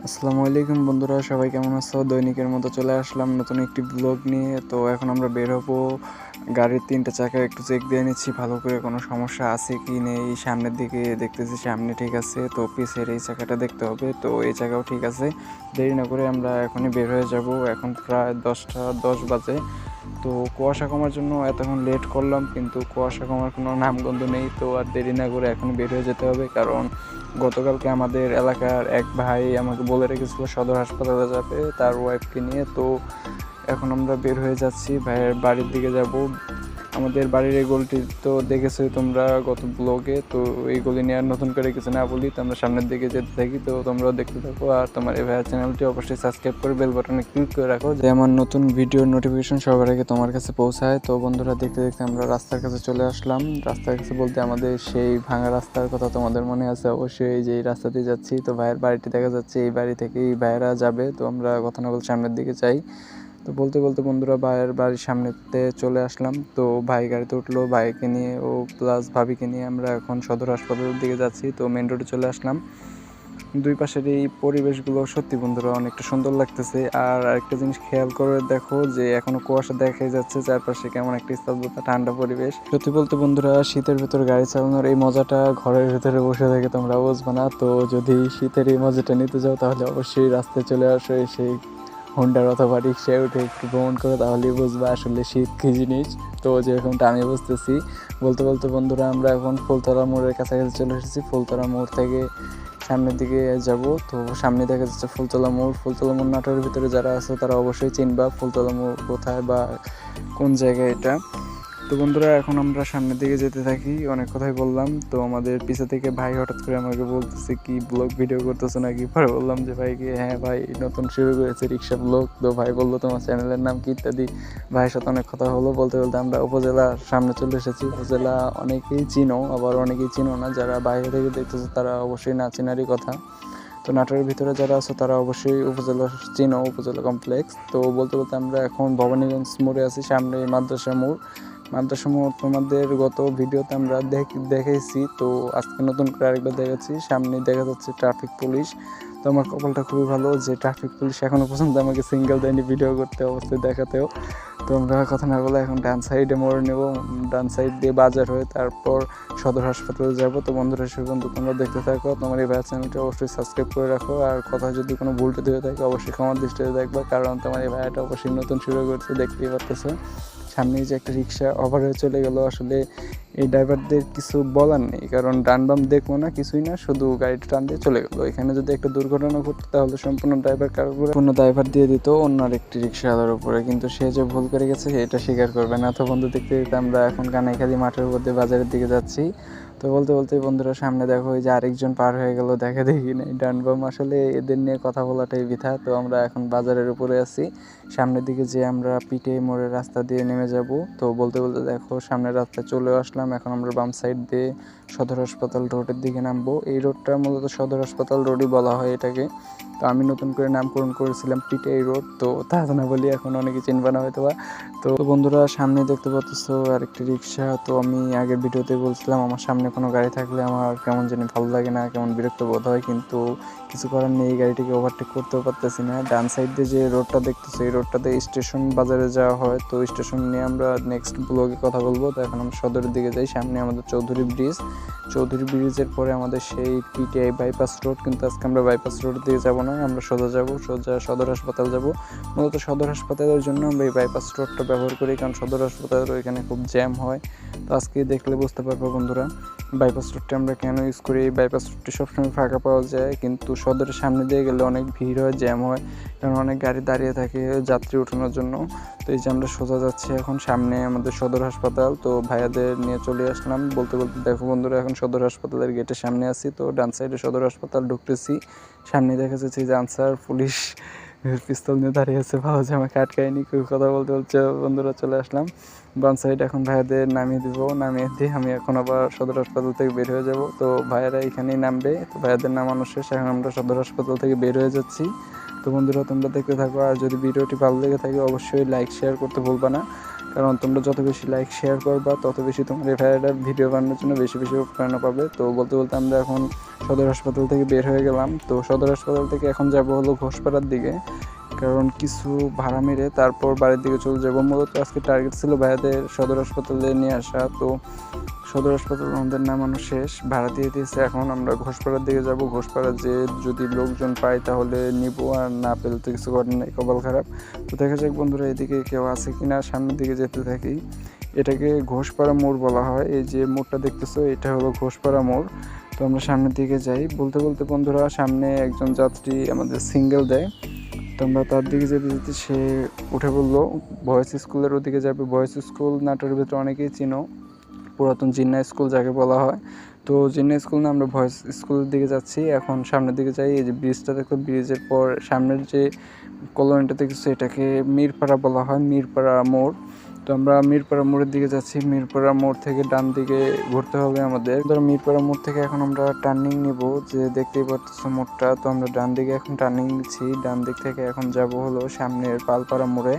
আসসালামু আলাইকুম বন্ধুরা, সবাই কেমন আছো? দৈনিকের মতো চলে আসলাম নতুন একটি ব্লগ নিয়ে। তো এখন আমরা বের হবো। গাড়ির 3টা চাকা একটু চেক দিয়ে নিচ্ছি ভালো করে, কোনো সমস্যা আছে কি নেই। সামনের দিকে দেখতেছি সামনে ঠিক আছে, তো পিছের এই চাকাটা দেখতে হবে, তো এই চাকাও ঠিক আছে। দেরি না করে আমরা এখনই বের হয়ে যাব। এখন প্রায় 10টা 10 বাজে। তো কুয়াশা কমার জন্য এতক্ষণ লেট করলাম, কিন্তু কুয়াশা কমার কোনো নামগন্ধ নেই। তো আর দেরি না করে এখনই বের হয়ে যেতে হবে, কারণ গতকালকে আমাদের এলাকার এক ভাই আমাকে বলে রেখেছিল সদর হাসপাতালে যাবে তার ওয়াইফকে নিয়ে। তো এখন আমরা বের হয়ে যাচ্ছি, ভাইয়ের বাড়ির দিকে যাব। আমাদের বাড়ির এই গলিটি তো দেখেছো তোমরা গত ব্লগে। তো এই গলি নিয়ে আর নতুন করে কিছু না বলি, তো আমরা সামনের দিকে যেতে থাকি। তো তোমরাও দেখতে থাকো, আর তোমার এই ভাইয়ের চ্যানেলটি অবশ্যই সাবস্ক্রাইব করে বেল বাটনে ক্লিক করে রাখো, যে আমার নতুন ভিডিওর নোটিফিকেশন সবার আগে তোমার কাছে পৌঁছায়। তো বন্ধুরা, দেখতে দেখতে আমরা রাস্তার কাছে চলে আসলাম। রাস্তার কাছে বলতে আমাদের সেই ভাঙা রাস্তার কথা তোমাদের মনে আছে অবশ্যই, যে এই রাস্তা দিয়ে যাচ্ছি। তো ভাইয়ের বাড়িটি দেখা যাচ্ছে, এই বাড়ি থেকেই ভাইয়েরা যাবে। তো আমরা কথা না বলতে সামনের দিকে যাই। তো বলতে বলতে বন্ধুরা ভাইয়ের বাড়ির সামনেতে চলে আসলাম। তো ভাই গাড়িতে উঠলো, ভাইকে নিয়ে ও প্লাস ভাবিকে নিয়ে আমরা এখন সদর হাসপাতালের দিকে যাচ্ছি। তো মেন রোডে চলে আসলাম। দুই পাশের এই পরিবেশগুলো সত্যি বন্ধুরা অনেকটা সুন্দর লাগতেছে। আর আরেকটা জিনিস খেয়াল করে দেখো, যে এখনো কুয়াশা দেখাই যাচ্ছে চারপাশে, কেমন একটা স্তব্ধতা, ঠান্ডা পরিবেশ। সত্যি বলতে বন্ধুরা, শীতের ভেতর গাড়ি চালানোর এই মজাটা ঘরের ভেতরে বসে থেকে তোমরা বুঝবে না। তো যদি শীতের এই মজাটা নিতে যাও, তাহলে অবশ্যই রাস্তায় চলে আসো, সেই হোন্ডার অথবা রিক্সায় উঠে একটু ভ্রমণ করে, তাহলেই বুঝবা আসলে শীত কী জিনিস। তো যেরকমটা আমি বুঝতেছি। বলতে বলতে বন্ধুরা আমরা এখন ফুলতলা মোড়ের কাছাকাছি চলে এসেছি। ফুলতলা মোড় থেকে সামনের দিকে যাব। তো সামনে দেখা যাচ্ছে ফুলতলা মোড়। ফুলতলা মোড় নাটোরের ভিতরে যারা আছে তারা অবশ্যই চিনবা ফুলতলা মোড় কোথায় বা কোন জায়গায় এটা। তো বন্ধুরা, এখন আমরা সামনের দিকে যেতে থাকি। অনেক কথাই বললাম। তো আমাদের পিছে থেকে ভাই হঠাৎ করে আমাকে বলতেছে, কি ব্লগ ভিডিও করতেছো নাকি? পরে বললাম যে ভাইকে, হ্যাঁ ভাই, নতুন শুরু করেছে রিক্সা ব্লগ। তো ভাই বললো তোমার চ্যানেলের নাম কি ইত্যাদি। ভাইয়ের সাথে অনেক কথা হলো। বলতে বলতে আমরা উপজেলার সামনে চলে এসেছি। উপজেলা অনেকেই চিনো, আবার অনেকেই চিনো না। যারা বাইরে থেকে দেখতেছো তারা অবশ্যই না চেনারই কথা। তো নাটোরের ভিতরে যারা আছে তারা অবশ্যই উপজেলা চিনো, উপজেলা কমপ্লেক্স। তো বলতে বলতে আমরা এখন ভবানীগঞ্জ মোড়ে আছি, সামনে মাদ্রাসা মোড়। মাদ্রাসা মোড় তোমাদের গত ভিডিওতে আমরা দেখেছি। তো আজকে নতুন করে আরেকবার দেখাচ্ছি। সামনে দেখা যাচ্ছে ট্রাফিক পুলিশ। তো আমার কপালটা খুবই ভালো যে ট্রাফিক পুলিশ এখনও পর্যন্ত আমাকে সিঙ্গেল দেয়নি ভিডিও করতে, অবশ্যই দেখাতেও। তো আমরা কথা না বলে এখন ডান সাইডে মোড় নেব। ডান সাইড দিয়ে বাজার হয়ে তারপর সদর হাসপাতালে যাব। তো বন্ধুরা, সে পর্যন্ত তোমরা দেখতে থাকো। তোমার এই ভাইয়ের চ্যানেলটা অবশ্যই সাবস্ক্রাইব করে রাখো। আর কথা যদি কোনো ভুল টুটি হয়ে থাকে অবশ্যই ক্ষমার দৃষ্টিতে দেখবা, কারণ তোমার এই ভাইয়াটা অবশ্যই নতুন শুরু করছে, দেখতেই পারতেছো। সামনে যে একটা রিক্সা ওভার হয়ে চলে গেল, আসলে এই ড্রাইভারদের কিছু বলার নেই, কারণ ডান বাম দেখবো না, কিছুই না, শুধু গাড়িটা টান দিয়ে চলে গেলো। এখানে যদি একটা দুর্ঘটনা ঘটতো তাহলে সম্পূর্ণ ড্রাইভার দিয়ে দিত অন্য আরেকটি রিক্সাওয়ালার উপরে, কিন্তু সে যে ভুল করে গেছে এটা স্বীকার করবে না। তো বন্ধু, দেখতে দেখতে আমরা এখন কানাইখালী মাঠের উপর দিয়ে বাজারের দিকে যাচ্ছি। তো বলতে বলতে বন্ধুরা সামনে দেখো, এই যে আরেকজন পার হয়ে গেল, দেখা দেখি নেই ডান বাম, আসলে এদের নিয়ে কথা বলাটাই বৃথা। তো আমরা এখন বাজারের উপরে আছি। সামনের দিকে যে আমরা পিটে মোড়ের রাস্তা দিয়ে নেমে যাব। তো বলতে বলতে দেখো সামনের রাস্তায় চলে আসলাম। এখন আমরা বাম সাইড দিয়ে সদর হাসপাতাল রোডের দিকে নামবো। এই রোডটা মূলত সদর হাসপাতাল রোডই বলা হয় এটাকে। তো আমি নতুন করে নামকরণ করেছিলাম পিটিআই রোড। তো তা না বলি এখন অনেকে চিনবা না হয়তো বা। তো বন্ধুরা, সামনে দেখতে পাচ্ছ আরেকটি রিক্সা। তো আমি আগের ভিডিওতে বলছিলাম আমার সামনে কোনো গাড়ি থাকলে আমার কেমন জানি ভালো লাগে না, কেমন বিরক্ত বোধ হয়, কিন্তু কিছু করার নেই, এই গাড়িটিকে ওভারটেক করতেও পারতেছি না। ডান সাইড দিয়ে যে রোডটা দেখতেছি, এই রোডটাতে স্টেশন বাজারে যাওয়া হয়। তো স্টেশন নিয়ে আমরা নেক্সট ব্লগে কথা বলবো। তো এখন আমরা সদরের দিকে যাই। সামনে আমাদের চৌধুরী ব্রিজ। চৌধুরী ব্রিজের পরে আমাদের সেই পিটিআই বাইপাস রোড, কিন্তু আজকে আমরা বাইপাস রোড দিয়ে যাব না, আমরা সোজা যাব, সোজা সদর হাসপাতাল যাব। মূলত সদর হাসপাতালের জন্য আমরা এই বাইপাস রোডটা ব্যবহার করি, কারণ সদর হাসপাতালের ওইখানে খুব জ্যাম হয়। তো আজকে দেখলে বুঝতে পারবো বন্ধুরা বাইপাস রোডটা আমরা কেন ইউজ করি। এই বাইপাস রোডটি সবসময় ফাঁকা পাওয়া যায়, কিন্তু সদরের সামনে দিয়ে গেলে অনেক ভিড় হয়, জ্যাম হয়, কারণ অনেক গাড়ি দাঁড়িয়ে থাকে যাত্রী ওঠানোর জন্য। তো এই যে আমরা সোজা যাচ্ছি, এখন সামনে আমাদের সদর হাসপাতাল। তো ভাইয়াদের নিয়ে চলে আসলাম। বলতে বলতে দেখো বন্ধুরা, এখন সদর হাসপাতালের গেটের সামনে আছি। তো ডান সাইডে সদর হাসপাতাল ঢুকতেছি। সামনে দেখা যাচ্ছে যে আনসার পুলিশ পিস্তল নিয়ে দাঁড়িয়ে আছে, ভালো যে আমাকে আটকায়নি। কথা বলতে বলতে বন্ধুরা চলে আসলাম বাম সাইড। এখন ভাইয়াদের নামিয়ে দিব, নামিয়ে দিয়ে আমি এখন আবার সদর হাসপাতাল থেকে বের হয়ে যাব। তো ভাইয়ারা এখানেই নামবে। তো ভাইয়াদের নামানো শেষ, এখন আমরা সদর হাসপাতাল থেকে বের হয়ে যাচ্ছি। তো বন্ধুরা, তোমরা দেখতে থাকো। আর যদি ভিডিওটি ভালো লেগে থাকে অবশ্যই লাইক শেয়ার করতে ভুলবা না, কারণ তোমরা যত বেশি লাইক শেয়ার করবা তত বেশি তোমার এই ভাইয়াটার ভিডিও বানানোর জন্য বেশি বেশি প্রেরণা পাবে। তো বলতে বলতে আমরা এখন সদর হাসপাতাল থেকে বের হয়ে গেলাম। তো সদর হাসপাতাল থেকে এখন যাব হলো ঘোষপাড়ার দিকে, কারণ কিছু ভাড়া মেরে তারপর বাড়ির দিকে চলে যাবো। মূলত আজকে টার্গেট ছিল ভাইয়াদের সদর হাসপাতালে নিয়ে আসা। তো সদর হাসপাতাল আমাদের নামানো শেষ, ভাড়া দিয়ে দিয়েছে। এখন আমরা ঘোষপাড়ার দিকে যাব। ঘোষপাড়া যে যদি লোকজন পাই তাহলে নিব, আর না পেলে তো কিছু করার নেই, কপাল খারাপ। তো দেখা যাক বন্ধুরা এদিকে কেউ আছে কিনা। সামনের দিকে যেতে থাকি। এটাকে ঘোষপাড়া মোড় বলা হয়। এই যে মোড়টা দেখতেছো এটা হলো ঘোষপাড়া মোড়। তো আমরা সামনের দিকে যাই। বলতে বলতে বন্ধুরা সামনে একজন যাত্রী আমাদের সিঙ্গেল দেয়। তো আমরা তার দিকে যেতে যেতে সে উঠে বললো বয়েজ স্কুলের ওদিকে যাবে। বয়েজ স্কুল নাটোরের ভিতরে অনেকেই চিনো, পুরাতন জিন্না স্কুল যাকে বলা হয়। তো জিন্না স্কুল না, আমরা ভয়েস স্কুলের দিকে যাচ্ছি। এখন সামনের দিকে যাই। এই যে ব্রিজটা দেখো, ব্রিজের পর সামনের যে কলোনিটা দেখছো এটাকে মিরপাড়া বলা হয়, মিরপাড়া মোড়। তো আমরা মিরপাড়া মোড়ের দিকে যাচ্ছি। মিরপাড়া মোড় থেকে ডান দিকে ঘুরতে হবে আমাদের। ধরো মিরপাড়া মোড় থেকে এখন আমরা টার্নিং নিব, যে দেখতেই পাচ্ছো মোড়টা। তো আমরা ডান দিকে এখন টার্নিং নিচ্ছি। ডান দিক থেকে এখন যাব হলো সামনের পালপাড়া মোড়ে।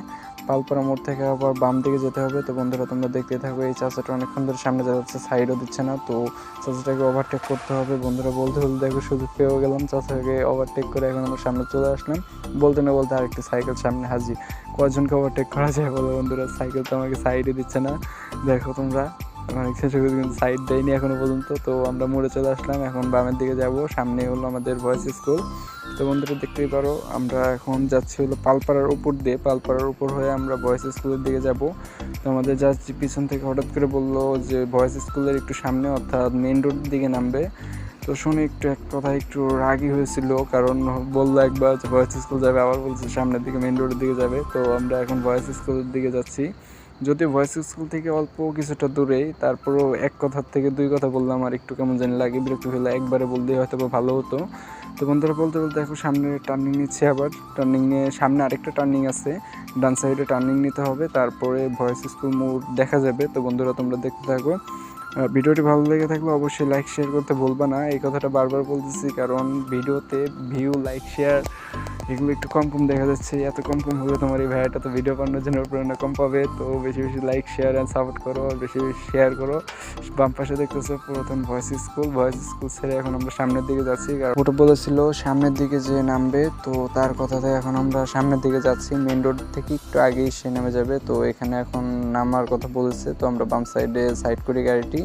পালপাড়া মোড় থেকে আবার বাম দিকে যেতে হবে। তো বন্ধুরা তোমরা দেখতে থাকো। এই চাচাটা অনেকক্ষণ ধরে সামনে যাচ্ছে, সাইডও দিচ্ছে না। তো চাচাটাকে ওভারটেক করতে হবে। বন্ধুরা বলতে বলতে দেখো সুযোগ পেয়েও গেলাম, চাচাকে ওভারটেক করে এখন আমরা সামনে চলে আসলাম। বলতে না বলতে আরেকটি সাইকেল সামনে হাজির। কয়জনকে ওভারটেক করা যায় বলো বন্ধুরা, সাইকেল তো আমাকে সাইডে দিচ্ছে না। দেখো তোমরা অনেক চেষ্টা করি কিন্তু সাইড দেয়নি এখনো পর্যন্ত। তো আমরা মোড়ে চলে আসলাম, এখন বামের দিকে যাব। সামনে হলো আমাদের ভয়েস স্কুল। তো বন্ধুরা দেখতেই পারো আমরা এখন যাচ্ছি হলো পালপাড়ার উপর দিয়ে। পালপাড়ার উপর হয়ে আমরা ভয়েস স্কুলের দিকে যাব। তো আমাদের জাস্ট পিছন থেকে হঠাৎ করে বললো যে ভয়েস স্কুলের একটু সামনে, অর্থাৎ মেন রোডের দিকে নামবে। তো শুনে একটু এক কথা একটু রাগই হয়েছিল, কারণ বললো একবার যে ভয়েস স্কুল যাবে, আবার বলছে সামনের দিকে মেন রোডের দিকে যাবে। তো আমরা এখন ভয়েস স্কুলের দিকে যাচ্ছি। যদিও ভয়েস স্কুল থেকে অল্প কিছুটা দূরেই, তারপরও এক কথার থেকে দুই কথা বললাম আর একটু কেমন জানি লাগে, বিরক্ত হলে একবারে বললেই হয়তো বা ভালো হতো। তো বন্ধুরা বলতে বলতে এখন সামনে টার্নিং নিচ্ছে। আবার টার্নিং নিয়ে সামনে আরেকটা টার্নিং আছে, ডান সাইডে টার্নিং নিতে হবে, তারপরে ভয়েস স্কুল মোড় দেখা যাবে। তো বন্ধুরা তোমরা দেখতে থাকো। ভিডিওটি ভালো লেগে থাকলে অবশ্যই লাইক শেয়ার করতে ভুলবা না। এই কথাটা বারবার বলতেছি কারণ ভিডিওতে ভিউ, লাইক, শেয়ার এগুলো একটু কম কম দেখা যাচ্ছে। এত কম কম হলে তোমার এই ভাইয়াটা তো ভিডিও বানানোর জন্য প্রেরণা কম পাবে। তো বেশি বেশি লাইক, শেয়ার অ্যান্ড সাপোর্ট করো, বেশি বেশি শেয়ার করো। বাম পাশে দেখতেছো পুরাতন ভয়েস স্কুল। ভয়েস স্কুল ছেড়ে এখন আমরা সামনের দিকে যাচ্ছি, কারণ ওটা বলেছিল সামনের দিকে যে নামবে। তো তার কথাতে এখন আমরা সামনের দিকে যাচ্ছি। মেন রোড থেকে একটু আগেই সে নেমে যাবে। তো এখানে এখন নামার কথা বলেছে। তো আমরা বাম সাইডে সাইড করি গাড়িটি।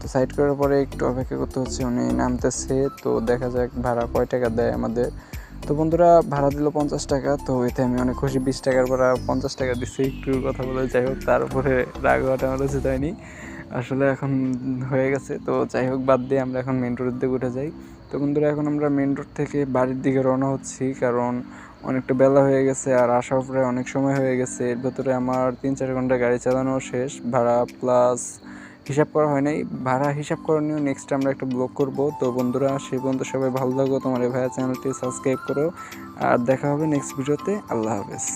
তো সাইড করার পরে একটু অপেক্ষা করতে হচ্ছে, উনি নামতেছে। তো দেখা যাক ভাড়া কয় টাকা দেয় আমাদের। তো বন্ধুরা ভাড়া দিল 50 টাকা। তো এতে আমি অনেক খুশি, 20 টাকার ভাড়া 50 টাকা দিচ্ছে। একটু কথা বলে যাই হোক, তার উপরে রাগ হওয়াটা আমার উচিত হয়নি, আসলে এখন হয়ে গেছে। তো যাই হোক বাদ দিয়ে আমরা এখন মেন রোডের দিকে উঠে যাই। তো বন্ধুরা এখন আমরা মেন রোড থেকে বাড়ির দিকে রওনা হচ্ছি, কারণ অনেকটা বেলা হয়ে গেছে আর আসার পরে অনেক সময় হয়ে গেছে। এর ভেতরে আমার 3-4 ঘন্টা গাড়ি চালানো শেষ, ভাড়া প্লাস হিসাব করা হয় নাই। ভাড়া হিসাব করা নিয়েও নেক্সট আমরা একটা ব্লগ করব। তো বন্ধুরা সেই পর্যন্ত সবাই ভালো থাকো, তোমার এই ভাইয়া চ্যানেলটি সাবস্ক্রাইব করো, আর দেখা হবে নেক্সট ভিডিওতে। আল্লাহ হাফেজ।